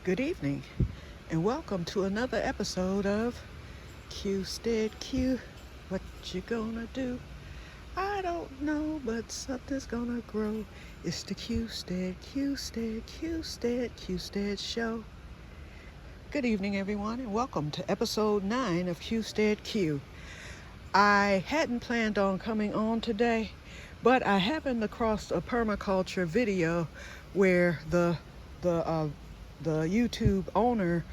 Good evening, and welcome to another episode of Que-stead-Que. What you gonna do? I don't know, but something's gonna grow. It's the Que-stead show. Good evening, everyone, and welcome to episode 9 of Que-stead-Que. I hadn't planned on coming on today, but I happened across a permaculture video where the YouTube owner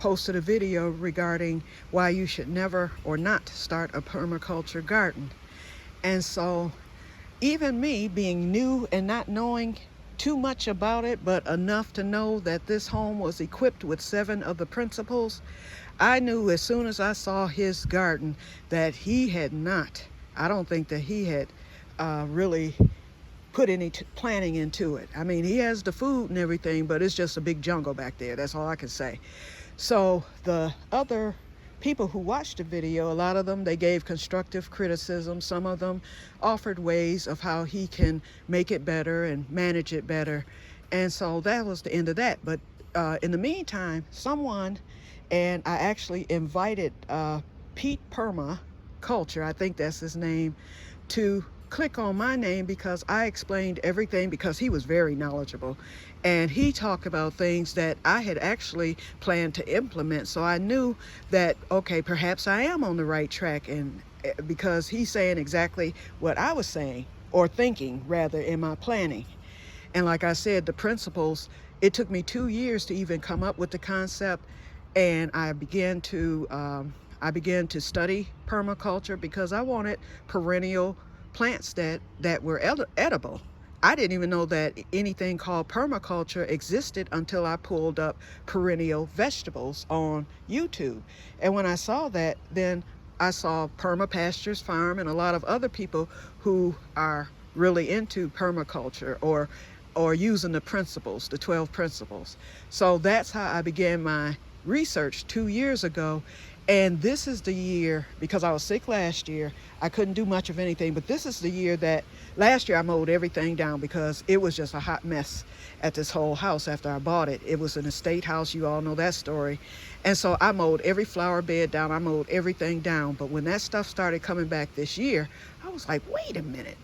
posted a video regarding why you should never or not start a permaculture garden. And so even me, being new and not knowing too much about it, but enough to know that this home was equipped with 7 of the principles, I knew as soon as I saw his garden that he had not, I don't think that he had really put any planning into it. I mean, he has the food and everything, but it's just a big jungle back there. That's all I can say. So the other people who watched the video, a lot of them, they gave constructive criticism. Some of them offered ways of how he can make it better and manage it better. And so that was the end of that. But in the meantime, someone, and I actually invited Pete Permaculture, I think that's his name, to click on my name because I explained everything, because he was very knowledgeable and he talked about things that I had actually planned to implement. So I knew that, okay, perhaps I am on the right track, and because he's saying exactly what I was saying, or thinking rather, in my planning. And like I said, the principles, it took me 2 years to even come up with the concept, and I began to study permaculture because I wanted perennial plants that were edible. I didn't even know that anything called permaculture existed until I pulled up perennial vegetables on YouTube. And when I saw that, then I saw Permapastures Farm and a lot of other people who are really into permaculture or using the principles, the 12 principles. So that's how I began my research 2 years ago. And this is the year, because I was sick last year, I couldn't do much of anything, but this is the year that, last year I mowed everything down because it was just a hot mess at this whole house after I bought it. It was an estate house, you all know that story. And so I mowed every flower bed down, I mowed everything down. But when that stuff started coming back this year, I was like, wait a minute,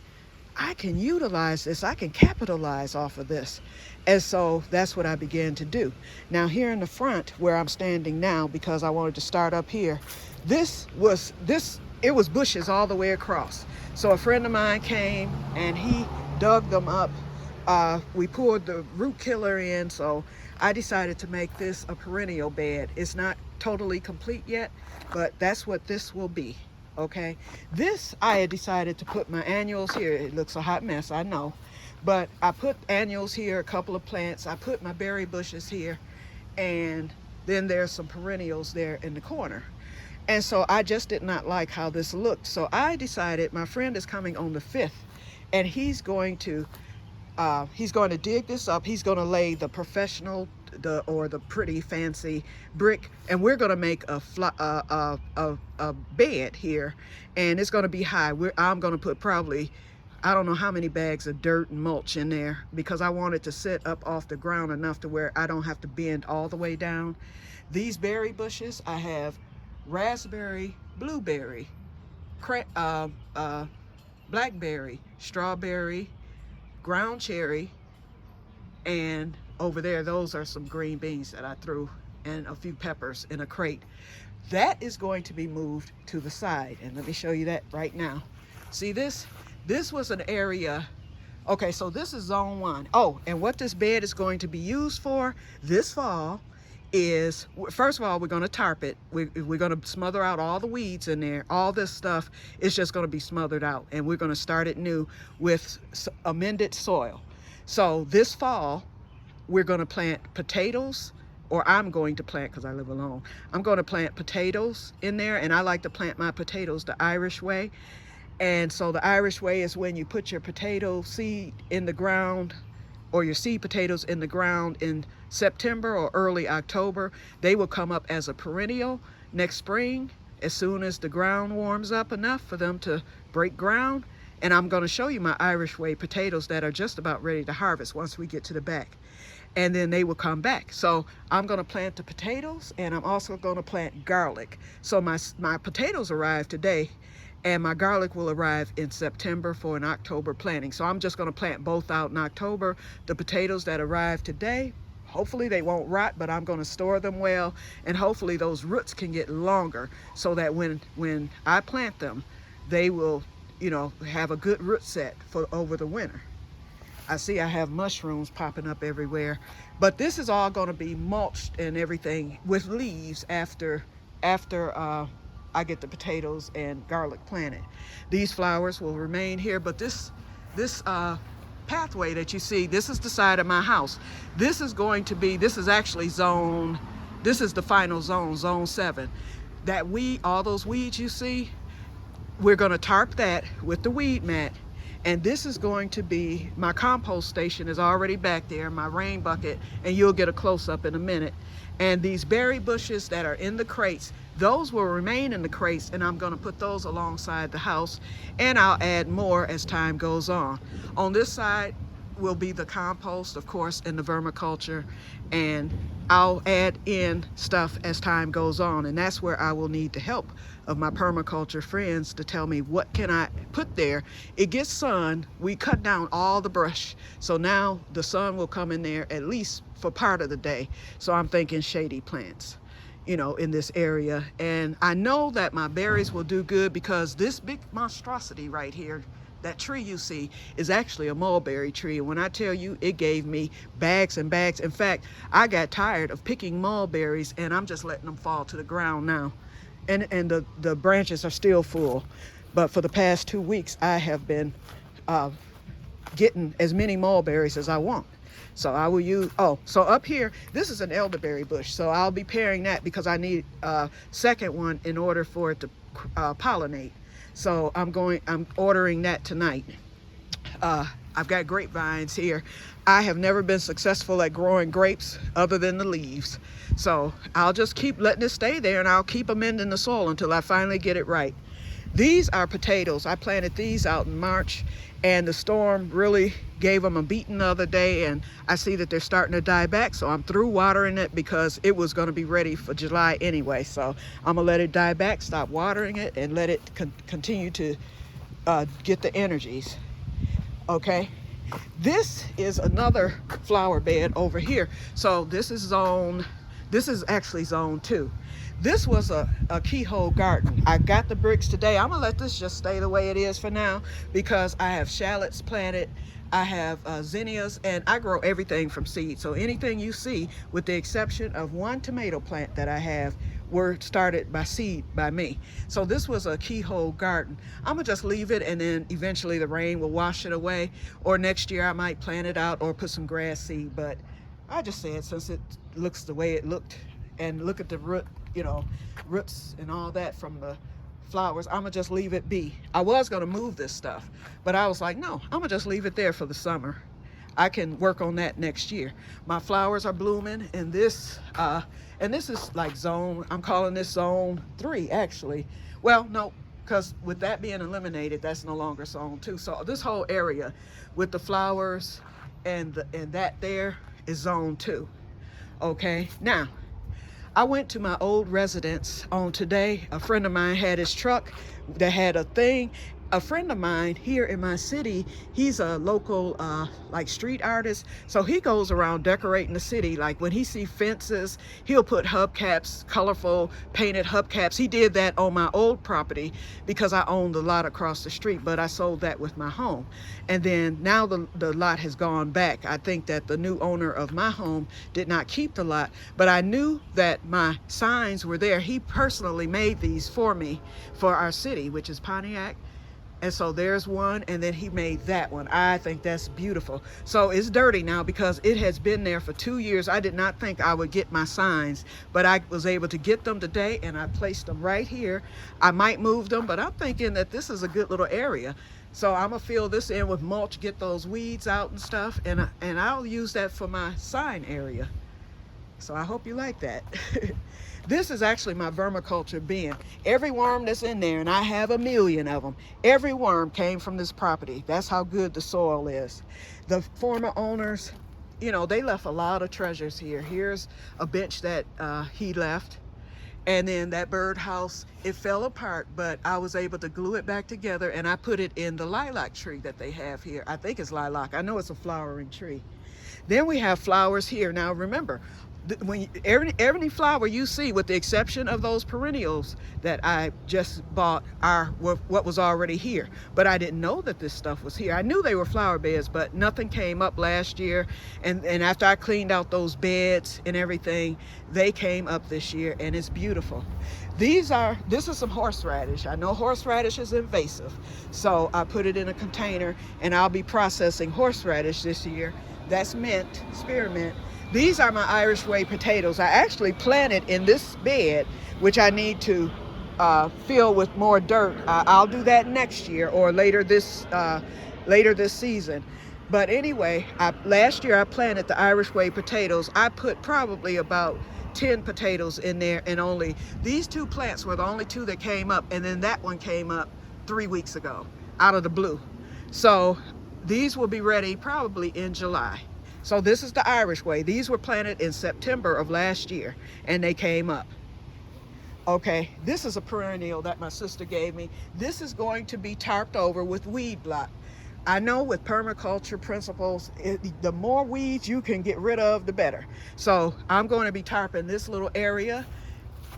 I can utilize this, I can capitalize off of this. And so that's what I began to do. Now here in the front where I'm standing now, because I wanted to start up here, it was bushes all the way across. So a friend of mine came and he dug them up. We poured the root killer in, so I decided to make this a perennial bed. It's not totally complete yet, but that's what this will be. Okay, this I had decided to put my annuals here. It looks a hot mess, I know, but I put annuals here, a couple of plants. I put my berry bushes here, and then there's some perennials there in the corner. And so I just did not like how this looked. So I decided, my friend is coming on the 5th, and he's going to dig this up. He's going to lay the professional or the pretty fancy brick, and we're going to make a bed here, and it's going to be high. I'm going to put probably, I don't know how many bags of dirt and mulch in there, because I want it to sit up off the ground enough to where I don't have to bend all the way down. These berry bushes, I have raspberry, blueberry, blackberry, strawberry, ground cherry, and over there, those are some green beans that I threw, and a few peppers in a crate. That is going to be moved to the side, and let me show you that right now. See this? This was an area. Okay, so this is zone 1. Oh, and what this bed is going to be used for this fall is, first of all, we're going to tarp it. We're going to smother out all the weeds in there. All this stuff is just going to be smothered out, and we're going to start it new with amended soil. So this fall, we're going to plant potatoes, or I'm going to plant, because I live alone, I'm going to plant potatoes in there, and I like to plant my potatoes the Irish way. And so the Irish way is when you put your potato seed in the ground, or your seed potatoes in the ground in September or early October. They will come up as a perennial next spring as soon as the ground warms up enough for them to break ground. And I'm going to show you my Irish way potatoes that are just about ready to harvest once we get to the back. And then they will come back. So I'm going to plant the potatoes, and I'm also going to plant garlic. So my potatoes arrived today, and my garlic will arrive in September for an October planting. So I'm just going to plant both out in October. The potatoes that arrived today, hopefully they won't rot, but I'm going to store them well, and hopefully those roots can get longer so that when I plant them, they will, you know, have a good root set for over the winter. I see I have mushrooms popping up everywhere, but this is all going to be mulched and everything with leaves after I get the potatoes and garlic planted. These flowers will remain here, but this pathway that you see, this is the side of my house. This is going to be, this is actually this is the final zone, zone 7. That weed, all those weeds you see, we're going to tarp that with the weed mat. And this is going to be, my compost station is already back there, my rain bucket, and you'll get a close-up in a minute. And these berry bushes that are in the crates, those will remain in the crates, and I'm going to put those alongside the house, and I'll add more as time goes on. On this side will be the compost, of course, and the vermiculture, and I'll add in stuff as time goes on, and that's where I will need the help of my permaculture friends to tell me what can I put there. It gets sun, we cut down all the brush, so now the sun will come in there at least for part of the day. So I'm thinking shady plants, you know, in this area. And I know that my berries will do good because this big monstrosity right here, that tree you see, is actually a mulberry tree. And when I tell you, it gave me bags and bags. In fact, I got tired of picking mulberries, and I'm just letting them fall to the ground now. And the branches are still full. But for the past 2 weeks, I have been getting as many mulberries as I want. So I will use, so up here, this is an elderberry bush. So I'll be pairing that because I need a second one in order for it to pollinate. So I'm ordering that tonight. I've got grapevines here. I have never been successful at growing grapes other than the leaves. So I'll just keep letting it stay there, and I'll keep amending the soil until I finally get it right. These are potatoes. I planted these out in March, and the storm really gave them a beating the other day, and I see that they're starting to die back, so I'm through watering it because it was going to be ready for July anyway. So I'm gonna let it die back, stop watering it, and let it continue to get the energies. Okay, this is another flower bed over here. So this is actually zone 2. This was a keyhole garden. I got the bricks today. I'm gonna let this just stay the way it is for now because I have shallots planted, I have zinnias, and I grow everything from seed. So anything you see, with the exception of one tomato plant that I have, were started by seed by me. So this was a keyhole garden. I'm gonna just leave it, and then eventually the rain will wash it away, or next year I might plant it out or put some grass seed. But I just said, since it looks the way it looked, and look at the roots and all that from the flowers, I'm gonna just leave it be. I was gonna move this stuff, but I was like, no, I'm gonna just leave it there for the summer. I can work on that next year. My flowers are blooming, and this is like I'm calling this zone 3 actually. Well, no, because with that being eliminated, that's no longer zone 2. So this whole area with the flowers and that there is zone 2. Okay, now I went to my old residence on today. A friend of mine had his truck that had a thing. A friend of mine here in my city, he's a local like street artist, so he goes around decorating the city. Like when he sees fences, he'll put hubcaps, colorful painted hubcaps. He did that on my old property because I owned the lot across the street, but I sold that with my home. And then now the lot has gone back. I think that the new owner of my home did not keep the lot, but I knew that my signs were there. He personally made these for me for our city, which is Pontiac. And so there's one, and then he made that one. I think that's beautiful. So it's dirty now because it has been there for 2 years. I did not think I would get my signs, but I was able to get them today, and I placed them right here. I might move them, but I'm thinking that this is a good little area. So I'm gonna fill this in with mulch, get those weeds out and stuff, and I'll use that for my sign area. So I hope you like that. This is actually my vermiculture bin. Every worm that's in there, and I have a million of them, every worm came from this property. That's how good the soil is. The former owners, you know, they left a lot of treasures here. Here's a bench that he left. And then that birdhouse, it fell apart, but I was able to glue it back together, and I put it in the lilac tree that they have here. I think it's lilac. I know it's a flowering tree. Then we have flowers here. Now remember, when every flower you see, with the exception of those perennials that I just bought, are what was already here. But I didn't know that this stuff was here. I knew they were flower beds, but nothing came up last year. And after I cleaned out those beds and everything, they came up this year, and it's beautiful. This is some horseradish. I know horseradish is invasive, so I put it in a container, and I'll be processing horseradish this year. That's mint, spearmint. These are my Irish Way potatoes. I actually planted in this bed, which I need to fill with more dirt. I'll do that next year or later this season. But anyway, last year I planted the Irish Way potatoes. I put probably about 10 potatoes in there, and only these two plants were the only two that came up, and then that one came up 3 weeks ago out of the blue. So these will be ready probably in July. So this is the Irish Way. These were planted in September of last year, and they came up. Okay, this is a perennial that my sister gave me. This is going to be tarped over with weed block. I know with permaculture principles, the more weeds you can get rid of, the better. So I'm going to be tarping this little area,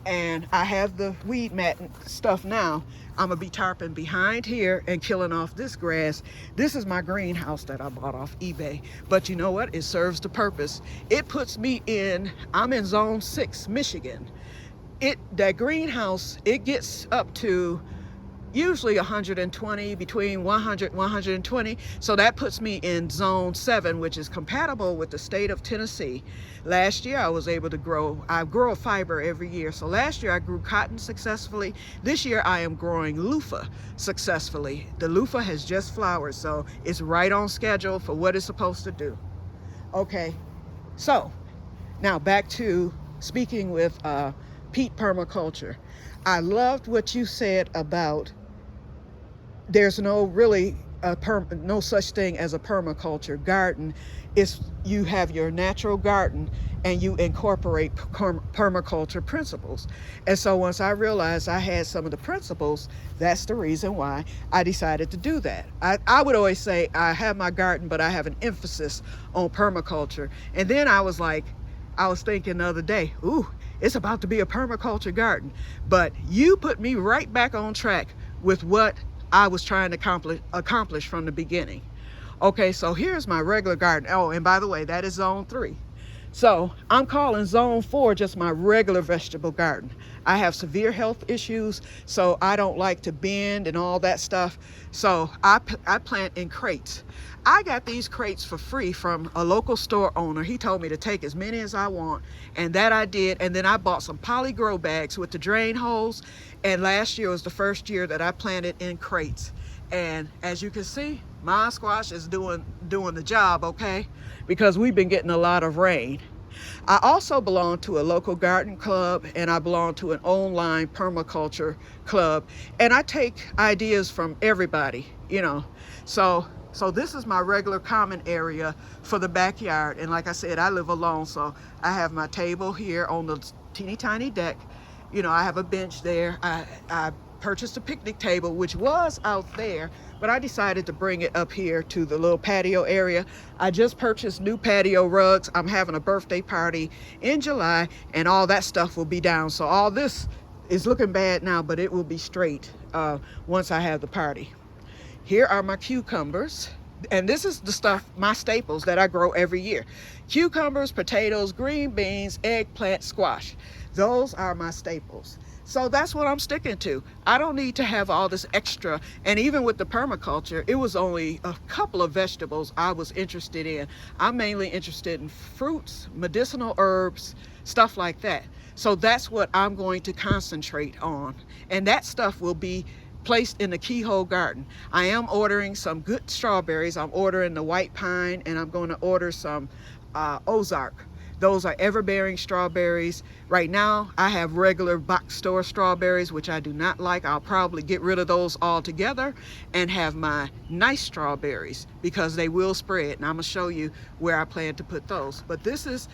and I have the weed mat and stuff now. I'm gonna be tarping behind here and killing off this grass. This is my greenhouse that I bought off eBay. But you know what? It serves the purpose. It puts me I'm in zone 6, Michigan. That greenhouse, it gets up to usually 120, between 100 and 120. So that puts me in zone 7, which is compatible with the state of Tennessee. Last year I was able to I grow a fiber every year. So last year I grew cotton successfully. This year I am growing loofah successfully. The loofah has just flowered, so it's right on schedule for what it's supposed to do. Okay, so now back to speaking with Pete Permaculture. I loved what you said about there's no such thing as a permaculture garden. You have your natural garden and you incorporate permaculture principles. And so once I realized I had some of the principles, that's the reason why I decided to do that. I would always say I have my garden, but I have an emphasis on permaculture. And then I was thinking the other day, ooh, it's about to be a permaculture garden. But you put me right back on track with what I was trying to accomplish from the beginning. Okay, so here's my regular garden. Oh, and by the way, that is zone 3. So I'm calling zone 4 just my regular vegetable garden. I have severe health issues, so I don't like to bend and all that stuff. So I plant in crates. I got these crates for free from a local store owner. He told me to take as many as I want, and that I did. And then I bought some poly grow bags with the drain holes, and last year was the first year that I planted in crates. And as you can see, my squash is doing the job, okay? Because we've been getting a lot of rain. I also belong to a local garden club, and I belong to an online permaculture club, and I take ideas from everybody, you know. So this is my regular common area for the backyard. And like I said, I live alone, so I have my table here on the teeny tiny deck. You know, I have a bench there. I purchased a picnic table, which was out there, but I decided to bring it up here to the little patio area. I just purchased new patio rugs. I'm having a birthday party in July, and all that stuff will be down. So all this is looking bad now, but it will be straight once I have the party. Here are my cucumbers, and this is the stuff, my staples that I grow every year. Cucumbers, potatoes, green beans, eggplant, squash. Those are my staples. So that's what I'm sticking to. I don't need to have all this extra. And even with the permaculture, it was only a couple of vegetables I was interested in. I'm mainly interested in fruits, medicinal herbs, stuff like that. So that's what I'm going to concentrate on. And that stuff will be placed in the keyhole garden. I am ordering some good strawberries. I'm ordering the white pine, and I'm going to order some Ozark. Those are ever-bearing strawberries. Right now, I have regular box store strawberries, which I do not like. I'll probably get rid of those altogether and have my nice strawberries because they will spread. And I'm gonna show you where I plan to put those. But this is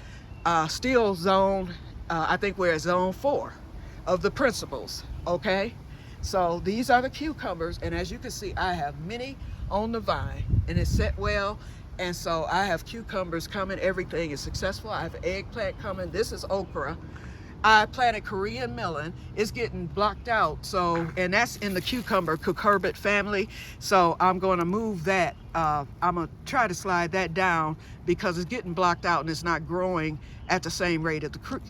still zone, I think we're at zone 4 of the principles, okay? So these are the cucumbers, and as you can see, I have many on the vine, and it's set well. And so I have cucumbers coming. Everything is successful. I have eggplant coming. This is okra. I planted Korean melon. It's getting blocked out. So, and that's in the cucumber cucurbit family. So I'm going to move that. I'm going to try to slide that down because it's getting blocked out and it's not growing at the same rate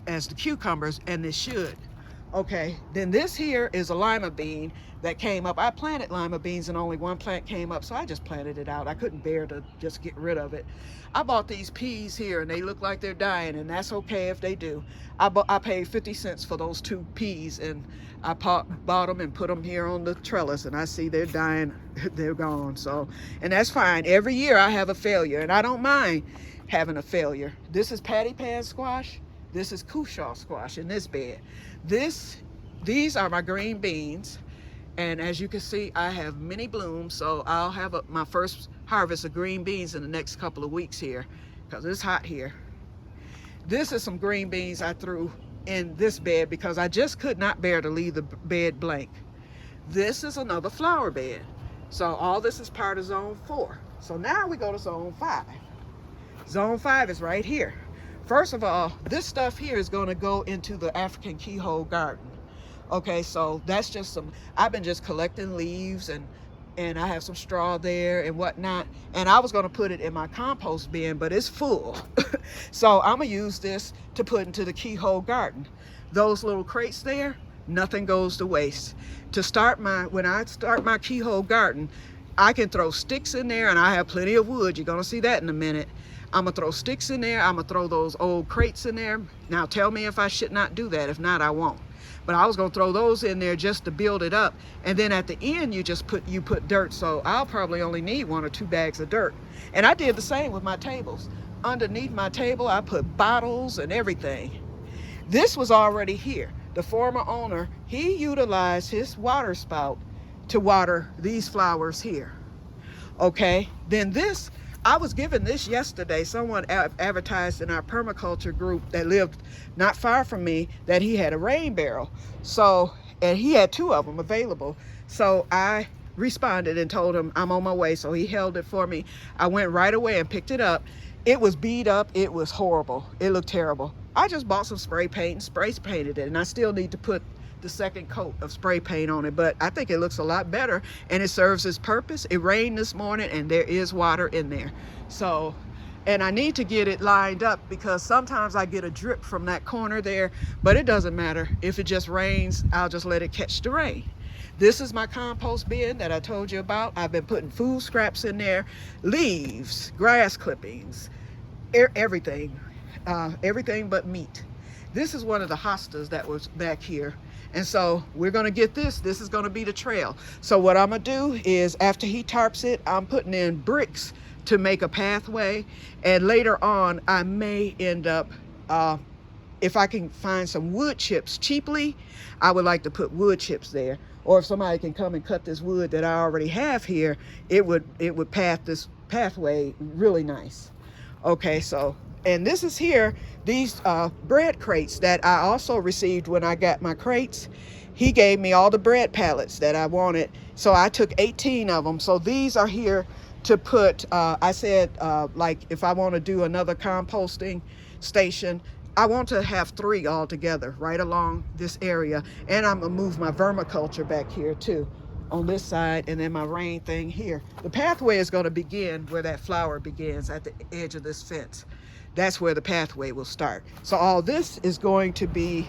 as the cucumbers, and it should. Okay, then this here is a lima bean that came up. I planted lima beans and only one plant came up, so I just planted it out. I couldn't bear to just get rid of it. I bought these peas here and they look like they're dying, and that's okay if they do. I paid 50 cents for those 2 peas, and I bought them and put them here on the trellis, and I see they're dying, they're gone. So, and that's fine. Every year I have a failure, and I don't mind having a failure. This is patty pan squash. This is cushaw squash in this bed. These are my green beans, and as you can see, I have many blooms, so I'll have my first harvest of green beans in the next couple of weeks here because it's hot here. This is some green beans I threw in this bed because I just could not bear to leave the bed blank. This is another flower bed. So all this is part of zone 4. So now we go to zone 5. Zone 5 is right here. First of all, this stuff here is going to go into the African keyhole garden. Okay, so that's just some, I've been just collecting leaves, and I have some straw there and whatnot. And I was going to put it in my compost bin, but it's full. So I'm going to use this to put into the keyhole garden. Those little crates there, nothing goes to waste. When I start my keyhole garden, I can throw sticks in there, and I have plenty of wood. You're going to see that in a minute. I'm gonna throw sticks in there. I'm gonna throw those old crates in there. Now tell me if I should not do that. If not, I won't. But I was gonna throw those in there just to build it up. And then at the end, you put dirt. So I'll probably only need 1 or 2 bags of dirt. And I did the same with my tables. Underneath my table, I put bottles and everything. This was already here. The former owner, he utilized his water spout to water these flowers here. Okay, then this, I was given this yesterday. Someone advertised in our permaculture group that lived not far from me that he had a rain barrel. So, and he had 2 of them available. So I responded and told him I'm on my way. So he held it for me. I went right away and picked it up. It was beat up. It was horrible. It looked terrible. I just bought some spray paint and spray painted it. And I still need to put the second coat of spray paint on it, but I think it looks a lot better and it serves its purpose. It rained this morning and there is water in there. So, and I need to get it lined up because sometimes I get a drip from that corner there, but it doesn't matter. If it just rains, I'll just let it catch the rain. This is my compost bin that I told you about. I've been putting food scraps in there, leaves, grass clippings, everything but meat. This is one of the hostas that was back here. And so we're gonna get this. This is gonna be the trail. So what I'm gonna do is after he tarps it, I'm putting in bricks to make a pathway. And later on, I may end up, if I can find some wood chips cheaply, I would like to put wood chips there. Or if somebody can come and cut this wood that I already have here, it would path this pathway really nice. Okay, so, and this is here, these bread crates that I also received when I got my crates. He gave me all the bread pallets that I wanted. So I took 18 of them. So these are here to put, I said, like if I want to do another composting station, I want to have 3 all together right along this area. And I'm gonna move my vermiculture back here too on this side, and then my rain thing here. The pathway is gonna begin where that flower begins at the edge of this fence. That's where the pathway will start. So all this is going to be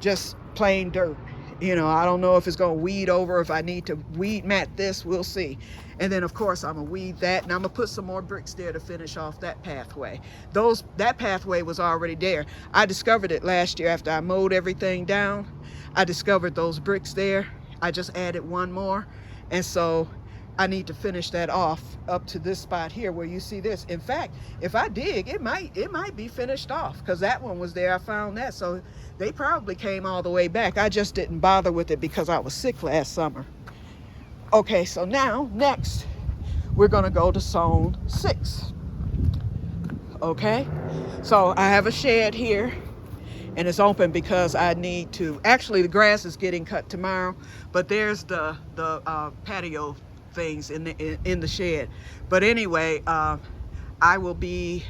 just plain dirt. You know, I don't know if it's gonna weed over, if I need to weed mat this, we'll see. And then of course I'm gonna weed that, and I'm gonna put some more bricks there to finish off that pathway. That pathway was already there. I discovered it last year after I mowed everything down. I discovered those bricks there. I just added 1 more. And so I need to finish that off up to this spot here where you see this. In fact, if I dig, it might be finished off, because that one was there. I found that. So they probably came all the way back. I just didn't bother with it because I was sick last summer. Okay, so now next we're gonna go to zone 6. Okay, so I have a shed here, and it's open because I need to, actually the grass is getting cut tomorrow, but there's the patio things in the shed. But anyway, I will be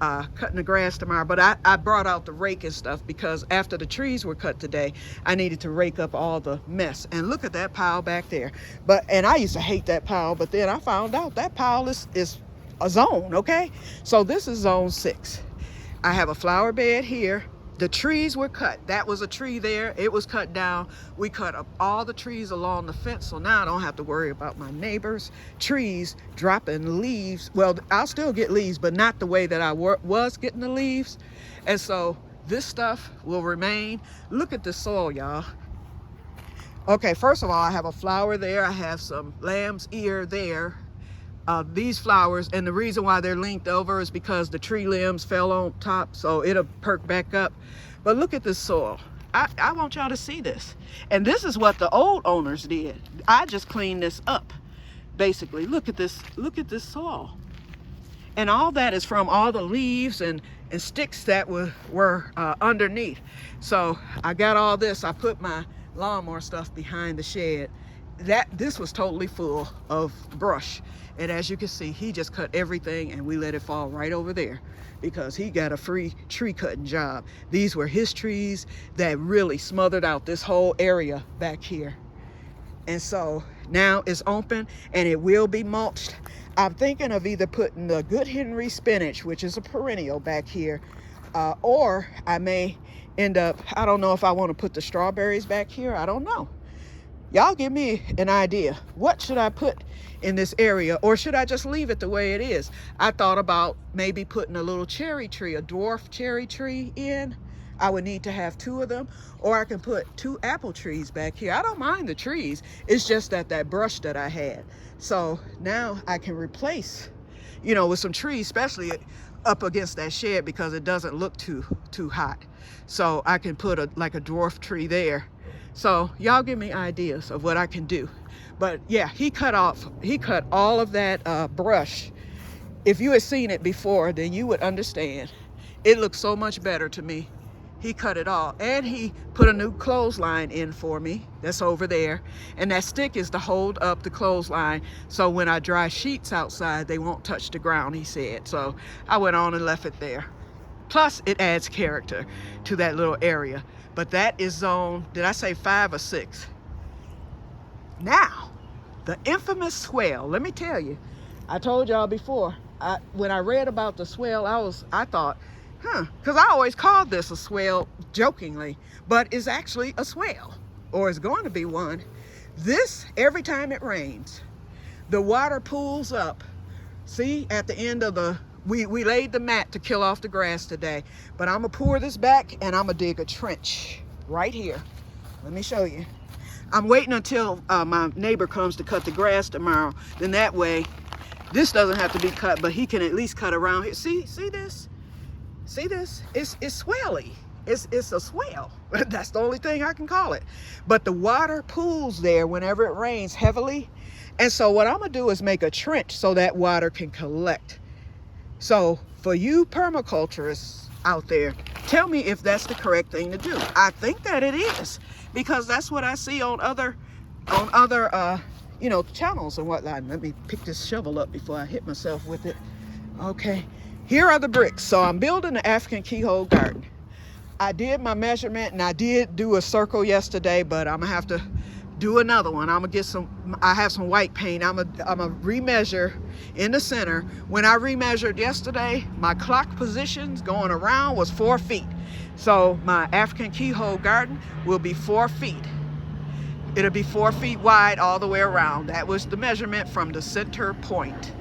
cutting the grass tomorrow, but I brought out the rake and stuff because after the trees were cut today, I needed to rake up all the mess. And look at that pile back there. And I used to hate that pile, but then I found out that pile is a zone. Okay, so this is zone 6. I have a flower bed here. The trees were cut. That was a tree there. It was cut down. We cut up all the trees along the fence, so now I don't have to worry about my neighbors' trees dropping leaves. Well, I'll still get leaves, but not the way that I was getting the leaves. And so this stuff will remain. Look at the soil, y'all. Okay, first of all, I have a flower there. I have some lamb's ear there. These flowers, and the reason why they're linked over is because the tree limbs fell on top, so it'll perk back up. But look at this soil. I want y'all to see this. And this is what the old owners did. I just cleaned this up, basically. Look at this soil. And all that is from all the leaves and sticks that were underneath. So I got all this. I put my lawnmower stuff behind the shed. This was totally full of brush. And as you can see, he just cut everything and we let it fall right over there because he got a free tree cutting job. These were his trees that really smothered out this whole area back here. And so now it's open and it will be mulched. I'm thinking of either putting the Good Henry spinach, which is a perennial, back here, or I may end up, I don't know if I want to put the strawberries back here. I don't know. Y'all give me an idea. What should I put in this area, or should I just leave it the way it is? I thought about maybe putting a little cherry tree, a dwarf cherry tree in. I would need to have 2 of them, or I can put 2 apple trees back here. I don't mind the trees. It's just that brush that I had. So now I can replace, with some trees, especially up against that shed because it doesn't look too hot. So I can put like a dwarf tree there. So y'all give me ideas of what I can do. But yeah, he cut all of that brush. If you had seen it before, then you would understand. It looks so much better to me. He cut it all, and he put a new clothesline in for me that's over there, and that stick is to hold up the clothesline so when I dry sheets outside they won't touch the ground, he said. So I went on and left it there. Plus it adds character to that little area. But that is zone, did I say 5 or 6? Now, the infamous swale. Let me tell you, I told y'all before, when I read about the swale, I thought, because I always called this a swale jokingly, but it's actually a swale, or it's going to be one. This, every time it rains, the water pools up. See, at the end of we laid the mat to kill off the grass today, but I'm gonna pour this back and I'm gonna dig a trench right here. Let me show you. I'm waiting until my neighbor comes to cut the grass tomorrow. Then that way, this doesn't have to be cut, but he can at least cut around here. See this? See this? It's swelly. It's a swale. That's the only thing I can call it. But the water pools there whenever it rains heavily. And so what I'm gonna do is make a trench so that water can collect. So for you permaculturists out there, tell me if that's the correct thing to do. I think that it is, because that's what I see on other channels and whatnot. Let me pick this shovel up before I hit myself with it. Okay, here are the bricks. So I'm building an African keyhole garden. I did my measurement and I did do a circle yesterday, but I'm gonna have to do another one. I'm gonna get I have some white paint. I'm gonna remeasure in the center. When I remeasured yesterday, my clock positions going around was 4 feet. So my African keyhole garden will be 4 feet. It'll be 4 feet wide all the way around. That was the measurement from the center point.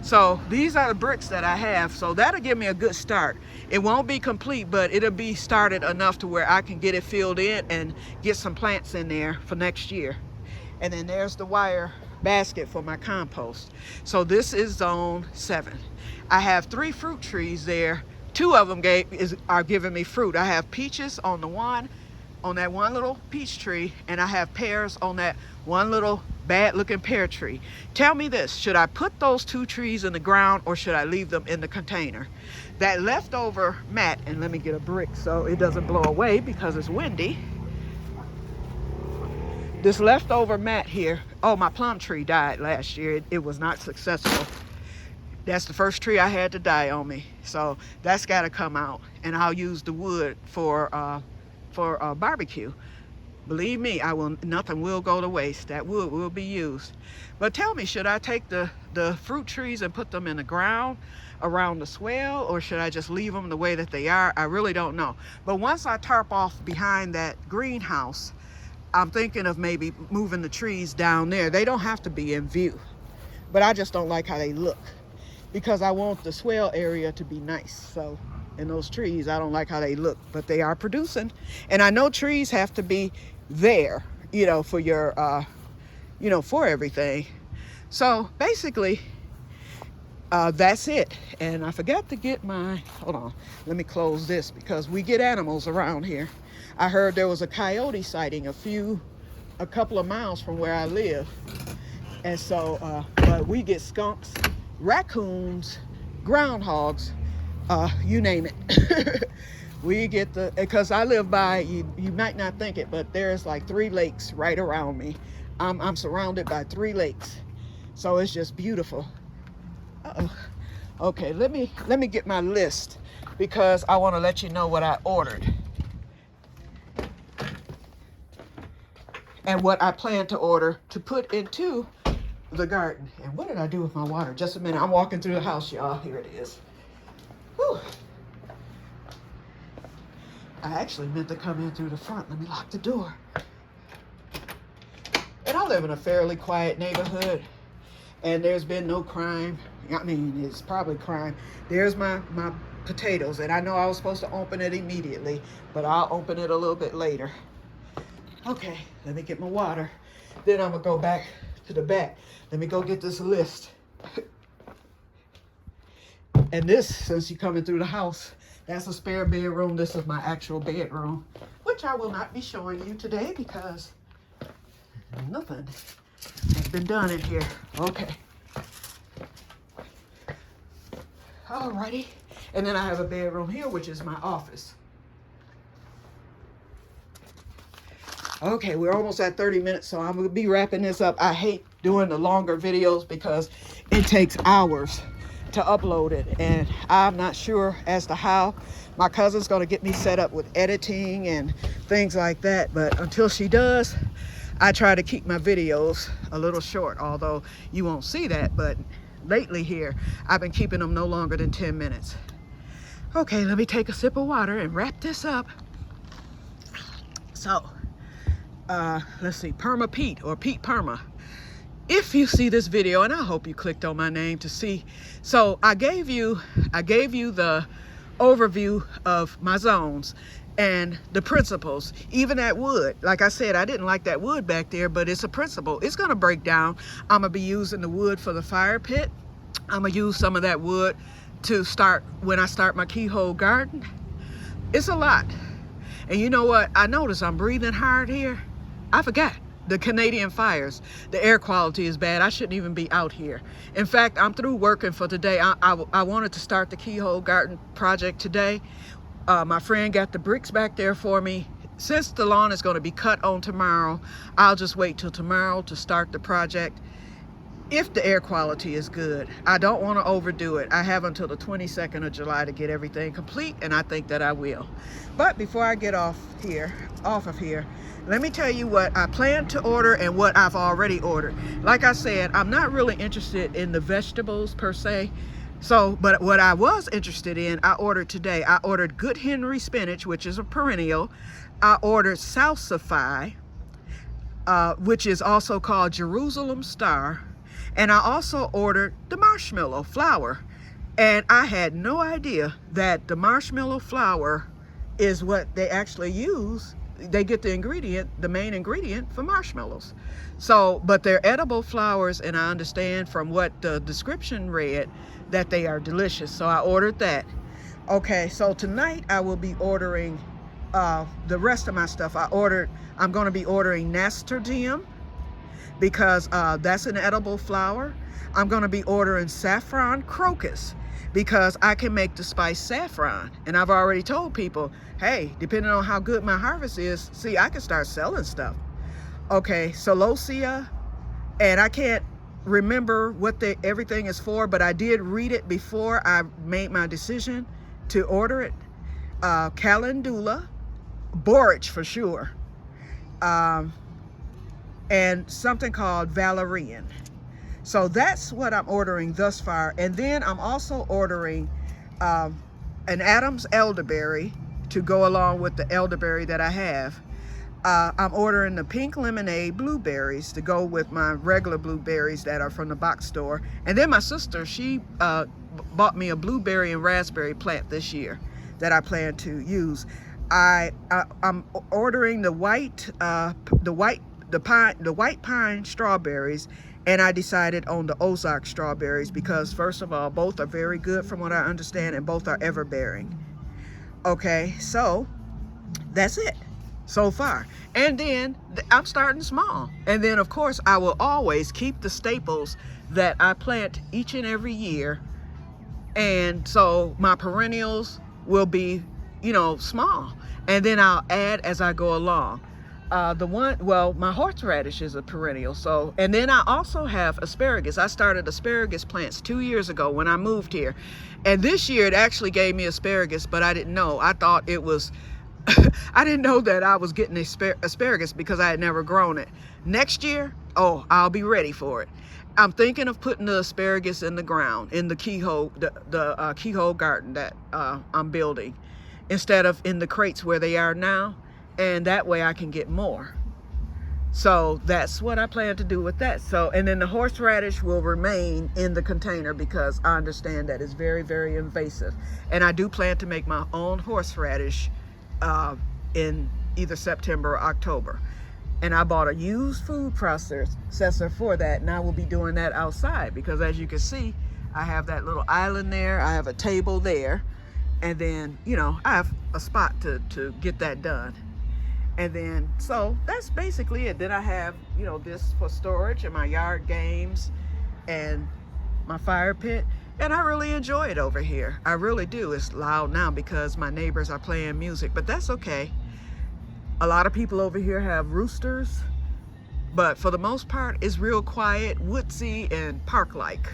So these are the bricks that I have. So that'll give me a good start. It won't be complete, but it'll be started enough to where I can get it filled in and get some plants in there for next year. And then there's the wire basket for my compost. So this is zone 7. I have 3 fruit trees there. 2 of them are giving me fruit. I have peaches on that one little peach tree, and I have pears on that one little bad looking pear tree. Tell me this, should I put those 2 trees in the ground or should I leave them in the container? That leftover mat, and let me get a brick so it doesn't blow away because it's windy. This leftover mat here, oh, my plum tree died last year. It was not successful. That's the first tree I had to die on me. So that's got to come out, and I'll use the wood for barbecue. Believe me, nothing will go to waste. That wood will be used. But tell me, should I take the fruit trees and put them in the ground around the swale, or should I just leave them the way that they are? I really don't know. But once I tarp off behind that greenhouse, I'm thinking of maybe moving the trees down there. They don't have to be in view, but I just don't like how they look because I want the swale area to be nice. So, and those trees, I don't like how they look, but they are producing. And I know trees have to be there, you know, for your, you know, for everything. So basically, that's it. And I forgot to get hold on, let me close this because we get animals around here. I heard there was a coyote sighting a couple of miles from where I live. And so, but we get skunks, raccoons, groundhogs, you name it. We get because I live by, you might not think it, but there's like 3 lakes right around me. I'm surrounded by 3 lakes. So it's just beautiful. Okay, let me get my list because I want to let you know what I ordered and what I plan to order to put into the garden. And what did I do with my water? Just a minute. I'm walking through the house, y'all. Here it is. Whew. I actually meant to come in through the front. Let me lock the door. And I live in a fairly quiet neighborhood, and there's been no crime. I mean, it's probably crime. There's my potatoes, and I know I was supposed to open it immediately, but I'll open it a little bit later. Okay, let me get my water. Then I'm gonna go back to the back. Let me go get this list. And this, since you're coming through the house, that's a spare bedroom. This is my actual bedroom, which I will not be showing you today because nothing has been done in here. Okay. Alrighty. And then I have a bedroom here, which is my office. Okay, we're almost at 30 minutes, so I'm going to be wrapping this up. I hate doing the longer videos because it takes hours to upload it, and I'm not sure as to how. My cousin's going to get me set up with editing and things like that, but until she does, I try to keep my videos a little short, although you won't see that, but lately here, I've been keeping them no longer than 10 minutes. Okay, let me take a sip of water and wrap this up. So, let's see, Perma Pete or Pete Perma. If you see this video, and I hope you clicked on my name to see. So I gave you the overview of my zones and the principles. Even that wood, like I said, I didn't like that wood back there, but it's a principle. It's gonna break down. I'm gonna be using the wood for the fire pit. I'm gonna use some of that wood to start when I start my keyhole garden. It's a lot. And you know what? I notice I'm breathing hard here. I forgot. The Canadian fires, the air quality is bad. I shouldn't even be out here. In fact, I'm through working for today. I wanted to start the keyhole garden project today. My friend got the bricks back there for me. Since the lawn is going to be cut on tomorrow, I'll just wait till tomorrow to start the project. If the air quality is good, I don't want to overdo it. I have until the 22nd of July to get everything complete, and I think that I will. But before I get off of here, let me tell you what I plan to order and what I've already ordered. Like I said, I'm not really interested in the vegetables per se. So, but what I was interested in, I ordered today. I ordered Good Henry spinach, which is a perennial. I ordered salsify, which is also called Jerusalem Star. And I also ordered the marshmallow flower. And I had no idea that the marshmallow flower is what they actually use they get the ingredient, the main ingredient for marshmallows. So, but they're edible flowers, and I understand from what the description read that they are delicious. So I ordered that. Okay, so tonight I will be ordering the rest of my stuff. I'm going to be ordering nasturtium, because that's an edible flower. I'm going to be ordering saffron crocus, because I can make the spice saffron. And I've already told people, hey, depending on how good my harvest is, see, I can start selling stuff. Okay, celosia, and I can't remember what everything is for, but I did read it before I made my decision to order it. Calendula, borage for sure, and something called valerian. So that's what I'm ordering thus far. And then I'm also ordering an Adam's elderberry to go along with the elderberry that I have. I'm ordering the pink lemonade blueberries to go with my regular blueberries that are from the box store. And then my sister, she bought me a blueberry and raspberry plant this year that I plan to use. I'm ordering the white pine strawberries, and I decided on the Ozark strawberries because, first of all, both are very good from what I understand, and both are everbearing. Okay, so that's it so far. And then I'm starting small. And then, of course, I will always keep the staples that I plant each and every year. And so my perennials will be, small. And then I'll add as I go along. My horseradish is a perennial. So, and then I also have asparagus. I started asparagus plants 2 years ago when I moved here. And this year it actually gave me asparagus, but I didn't know. I thought it was, I didn't know that I was getting asparagus because I had never grown it. Next year, oh, I'll be ready for it. I'm thinking of putting the asparagus in the ground, in the keyhole, the keyhole garden that I'm building, instead of in the crates where they are now. And that way I can get more. So that's what I plan to do with that. So, and then the horseradish will remain in the container because I understand that it's very, very invasive. And I do plan to make my own horseradish in either September or October. And I bought a used food processor for that, and I will be doing that outside because, as you can see, I have that little island there. I have a table there, and then, I have a spot to get that done. And then, so that's basically it. Then I have, this for storage and my yard games and my fire pit. And I really enjoy it over here. I really do. It's loud now because my neighbors are playing music, but that's okay. A lot of people over here have roosters, but for the most part, it's real quiet, woodsy, and park-like.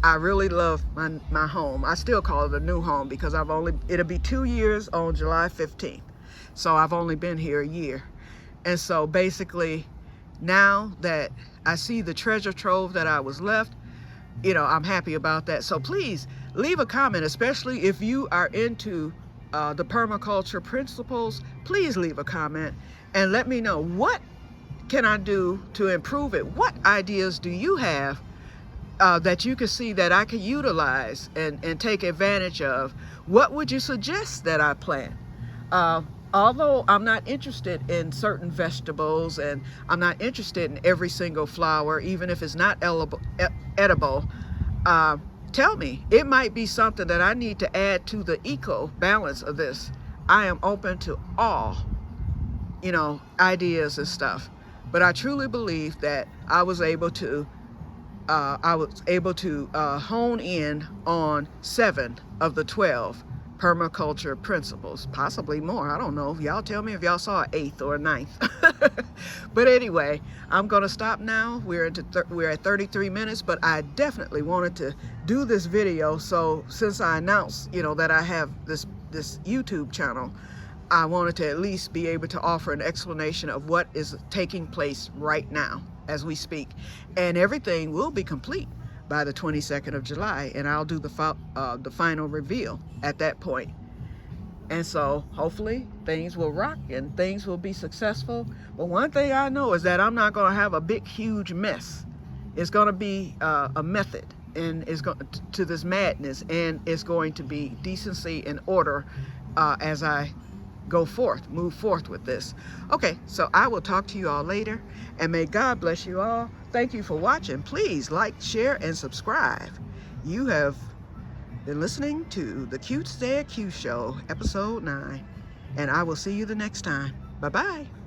I really love my home. I still call it a new home because it'll be 2 years on July 15th. So I've only been here a year. And so basically, now that I see the treasure trove that I was left, I'm happy about that. So please leave a comment, especially if you are into the permaculture principles. Please leave a comment and let me know, what can I do to improve it? What ideas do you have that you can see that I can utilize and take advantage of? What would you suggest that I plant? Although I'm not interested in certain vegetables, and I'm not interested in every single flower, even if it's not edible, tell me. It might be something that I need to add to the eco balance of this. I am open to all, ideas and stuff. But I truly believe that I was able to hone in on 7 of the 12 permaculture principles, possibly more. I don't know. Y'all tell me if y'all saw an 8th or a 9th. But anyway, I'm gonna stop now. We're at 33 minutes, but I definitely wanted to do this video. So since I announced, that I have this YouTube channel, I wanted to at least be able to offer an explanation of what is taking place right now as we speak. And everything will be complete by the 22nd of July, and I'll do the final reveal at that point. And so hopefully things will rock and things will be successful. But one thing I know is that I'm not going to have a big, huge mess. It's going to be a method, and it's going to this madness, and it's going to be decency and order as I move forth with this. Okay, so I will talk to you all later, and may God bless you all. Thank you for watching. Please like, share, and subscribe. You have been listening to the Que-stead-Que Show, episode 9, and I will see you the next time. Bye-bye.